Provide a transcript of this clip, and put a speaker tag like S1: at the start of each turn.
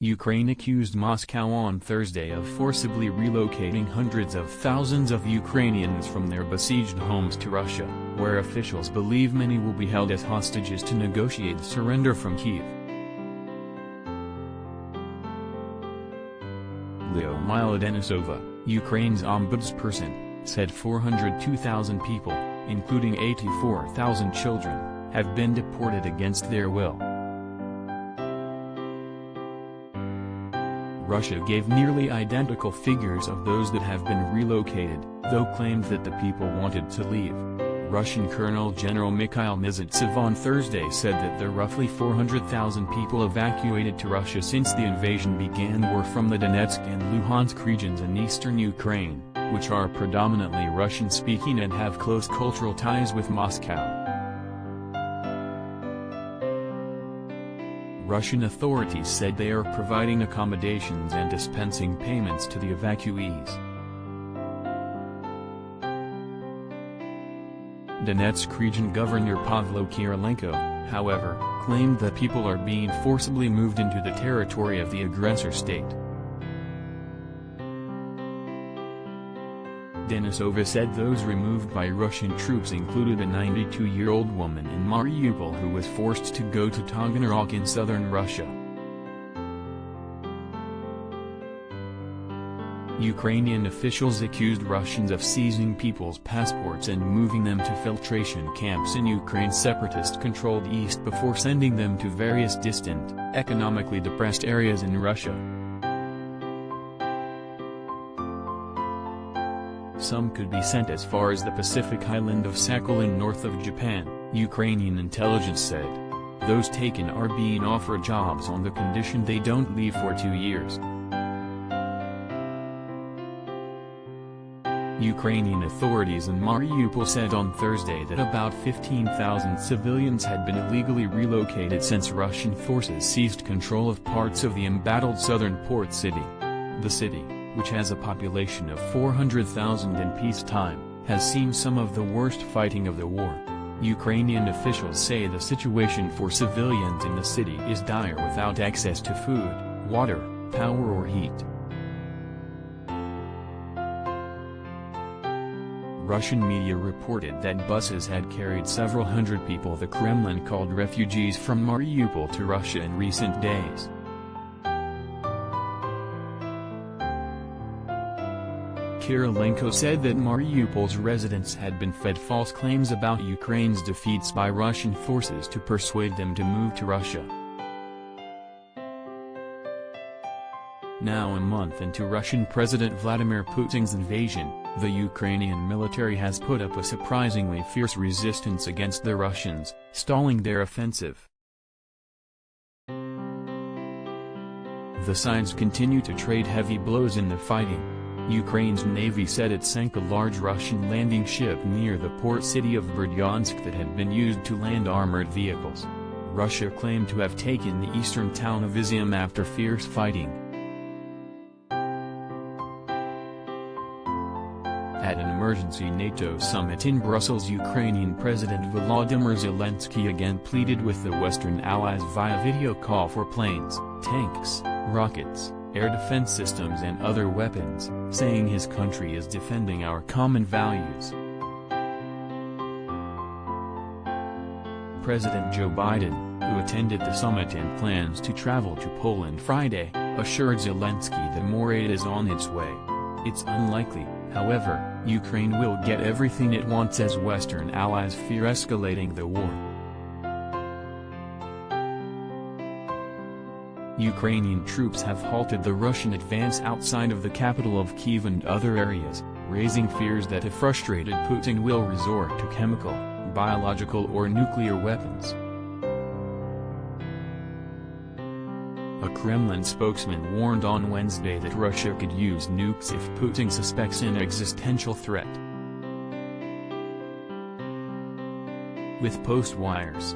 S1: Ukraine accused Moscow on Thursday of forcibly relocating hundreds of thousands of Ukrainians from their besieged homes to Russia, where officials believe many will be held as hostages to negotiate surrender from Kyiv. Lyudmyla Denisova, Ukraine's ombudsperson, said 402,000 people, including 84,000 children, have been deported against their will. Russia gave nearly identical figures of those that have been relocated, though claimed that the people wanted to leave. Russian Colonel General Mikhail Mizintsev on Thursday said that the roughly 400,000 people evacuated to Russia since the invasion began were from the Donetsk and Luhansk regions in eastern Ukraine, which are predominantly Russian-speaking and have close cultural ties with Moscow. Russian authorities said they are providing accommodations and dispensing payments to the evacuees. Donetsk Region Governor Pavlo Kirilenko, however, claimed that people are being forcibly moved into the territory of the aggressor state. Denisova said those removed by Russian troops included a 92-year-old woman in Mariupol who was forced to go to Taganrog in southern Russia. Ukrainian officials accused Russians of seizing people's passports and moving them to filtration camps in Ukraine's separatist-controlled east before sending them to various distant, economically depressed areas in Russia. Some could be sent as far as the Pacific island of Sakhalin north of Japan, Ukrainian intelligence said. Those taken are being offered jobs on the condition they don't leave for 2 years. Ukrainian authorities in Mariupol said on Thursday that about 15,000 civilians had been illegally relocated since Russian forces seized control of parts of the embattled southern port city. The city, which has a population of 400,000 in peacetime, has seen some of the worst fighting of the war. Ukrainian officials say the situation for civilians in the city is dire without access to food, water, power or heat. Russian media reported that buses had carried several hundred people the Kremlin called refugees from Mariupol to Russia in recent days. Kirilenko said that Mariupol's residents had been fed false claims about Ukraine's defeats by Russian forces to persuade them to move to Russia. Now a month into Russian President Vladimir Putin's invasion, the Ukrainian military has put up a surprisingly fierce resistance against the Russians, stalling their offensive. The sides continue to trade heavy blows in the fighting. Ukraine's navy said it sank a large Russian landing ship near the port city of Berdyansk that had been used to land armored vehicles. Russia claimed to have taken the eastern town of Izium after fierce fighting. At an emergency NATO summit in Brussels, Ukrainian President Volodymyr Zelensky again pleaded with the Western allies via video call for planes, tanks, rockets, air defense systems and other weapons, saying his country is defending our common values. President Joe Biden, who attended the summit and plans to travel to Poland Friday, assured Zelensky that more aid is on its way. It's unlikely, however, Ukraine will get everything it wants as Western allies fear escalating the war. Ukrainian troops have halted the Russian advance outside of the capital of Kyiv and other areas, raising fears that a frustrated Putin will resort to chemical, biological or nuclear weapons. A Kremlin spokesman warned on Wednesday that Russia could use nukes if Putin suspects an existential threat. With post wires.